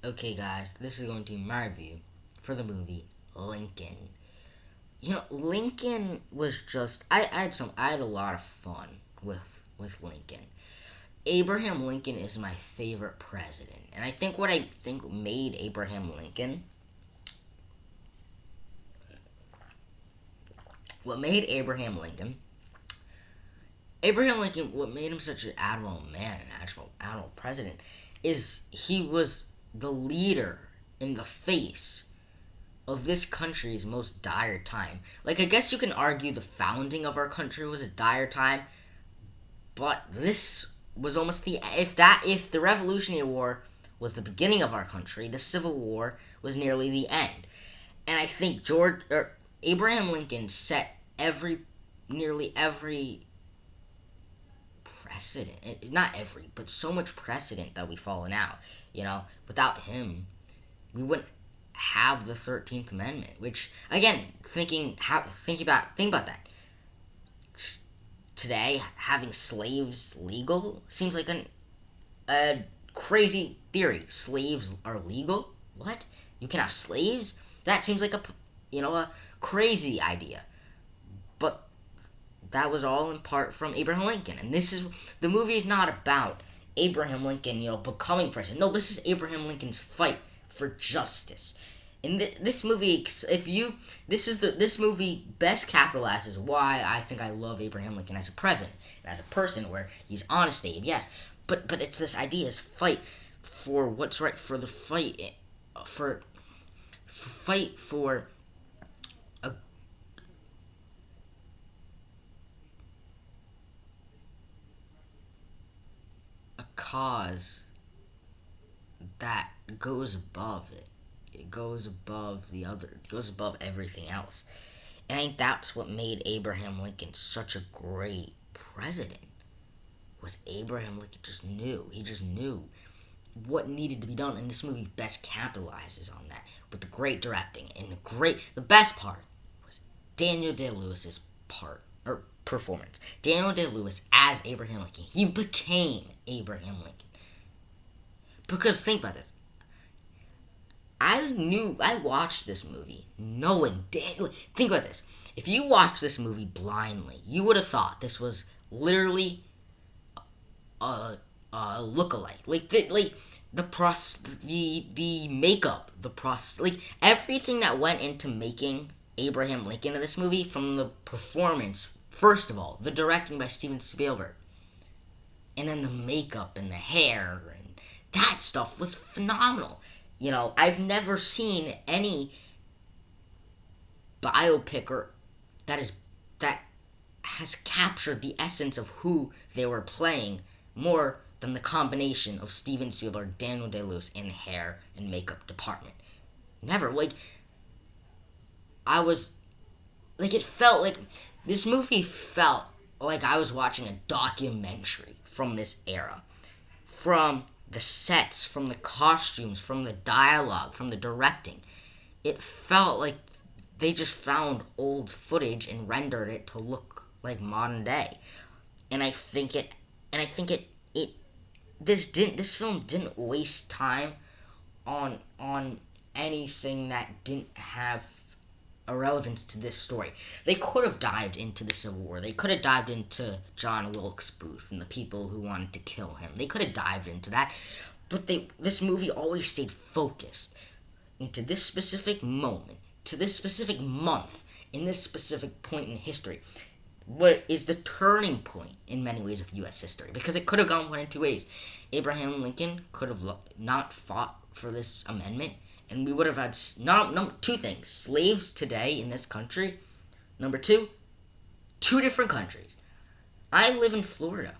Okay, guys, this is going to be my review for the movie Lincoln. Lincoln was just I had a lot of fun with Lincoln. Abraham Lincoln is my favorite president, and I think made what made Abraham Lincoln, what made him such an admirable man, an admirable president, is he was the leader in the face of this country's most dire time. Like, I guess you can argue the founding of our country was a dire time, but this was almost if the Revolutionary War was the beginning of our country, the Civil War was nearly the end. And I think Abraham Lincoln set nearly every precedent. Not every, but so much precedent that we follow now. Without him, we wouldn't have the 13th Amendment. Which, again, think about that. Today, having slaves legal seems like a crazy theory. Slaves are legal? What? You can have slaves? That seems like a crazy idea. But that was all in part from Abraham Lincoln. And the movie is not about Abraham Lincoln, becoming president. No, this is Abraham Lincoln's fight for justice. In this movie, this movie best capitalizes why I think I love Abraham Lincoln as a president and as a person, where he's honest, Abe, yes, but it's this idea, his fight for what's right, for the fight for a cause that goes above it. It goes above the other. It goes above everything else. And I think that's what made Abraham Lincoln such a great president. Was Abraham Lincoln just knew. He just knew what needed to be done, and this movie best capitalizes on that with the great directing and the best part was Daniel Day-Lewis's performance. Daniel Day-Lewis as Abraham Lincoln. He became Abraham Lincoln. Because think about this. I watched this movie knowing Daniel. Think about this. If you watched this movie blindly, you would have thought this was literally look-alike. The makeup, everything that went into making Abraham Lincoln in this movie, from the performance, first of all, the directing by Steven Spielberg, and then the makeup and the hair, and that stuff was phenomenal. I've never seen any biopic that has captured the essence of who they were playing more than the combination of Steven Spielberg, Daniel Day-Lewis, in the hair and makeup department. Never. It felt like this movie felt like I was watching a documentary from this era. From the sets, from the costumes, from the dialogue, from the directing. It felt like they just found old footage and rendered it to look like modern day. This film didn't waste time on anything that didn't have a relevance to this story. They could have dived into the Civil War. They could have dived into John Wilkes Booth and the people who wanted to kill him. They could have dived into that. But this movie always stayed focused into this specific moment, to this specific month, in this specific point in history. What is the turning point in many ways of U.S. history? Because it could have gone one in two ways. Abraham Lincoln could have not fought for this amendment, and we would have had two things: slaves today in this country. Number two different countries. I live in Florida.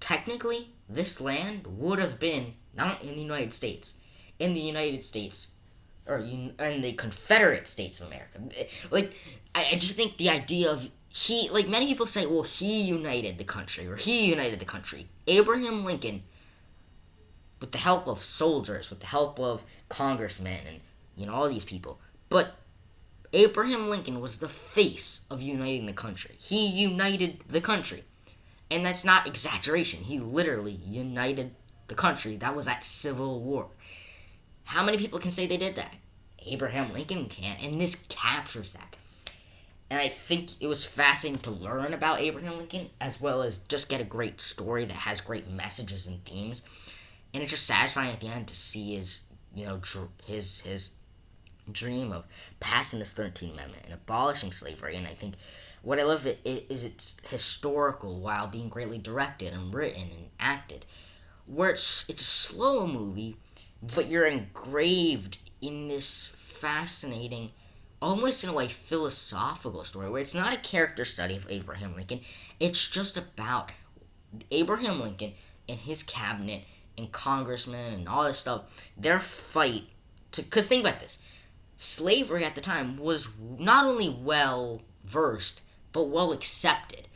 Technically, this land would have been not in the United States, in the United States, or in the Confederate States of America. I just think the idea of many people say, well, he united the country, or he united the country. Abraham Lincoln, with the help of soldiers, with the help of congressmen, and all these people. But Abraham Lincoln was the face of uniting the country. He united the country. And that's not exaggeration. He literally united the country that was at civil war. How many people can say they did that? Abraham Lincoln can, and this captures that. And I think it was fascinating to learn about Abraham Lincoln, as well as just get a great story that has great messages and themes. And it's just satisfying at the end to see his, his dream of passing this 13th Amendment and abolishing slavery. And I think what I love is it's historical while being greatly directed and written and acted. Where it's a slow movie, but you're engraved in this fascinating, almost in a way philosophical story where it's not a character study of Abraham Lincoln. It's just about Abraham Lincoln and his cabinet and congressmen and all this stuff. Their fight to, because think about this, slavery at the time was not only well versed but well accepted,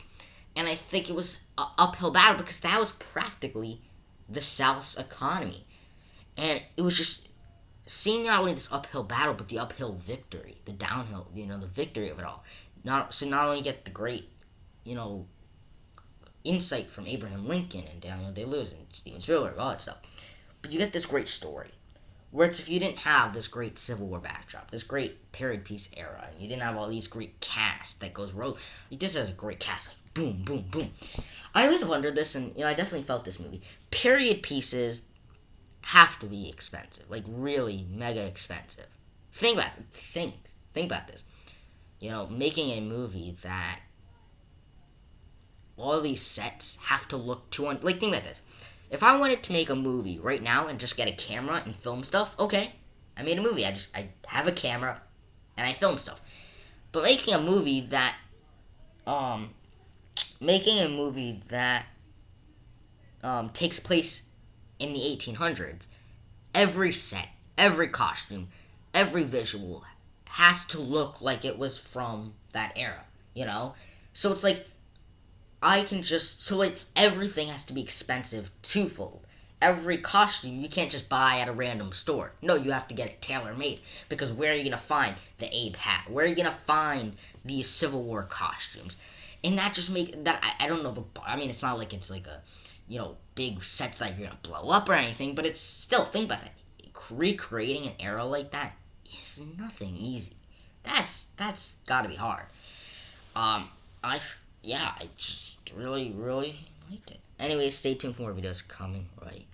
and I think it was an uphill battle because that was practically the South's economy, and it was just seeing not only this uphill battle, but the uphill victory, the downhill, the victory of it all. Not only get the great, insight from Abraham Lincoln and Daniel Day-Lewis and Steven Spielberg, all that stuff, but you get this great story. Whereas if you didn't have this great Civil War backdrop, this great period piece era, and you didn't have all these great cast that goes rogue, this has a great cast, like boom, boom, boom. I always wondered this, and I definitely felt this movie. Period pieces have to be expensive, like really mega expensive. Think about it. Think about this. Making a movie that all these sets have to look like think about this. If I wanted to make a movie right now and just get a camera and film stuff, okay, I made a movie. I have a camera and I film stuff. But making a movie that takes place in the 1800s, every set, every costume, every visual has to look like it was from that era, So it's like, everything has to be expensive twofold. Every costume you can't just buy at a random store. No, you have to get it tailor-made. Because where are you going to find the Abe hat? Where are you going to find these Civil War costumes? And that just I don't know, it's not like it's like a, big sets that you're going to blow up or anything, but it's still, think about it. Recreating an era like that is nothing easy. That's got to be hard. I just really, really liked it. Anyways, stay tuned for more videos coming right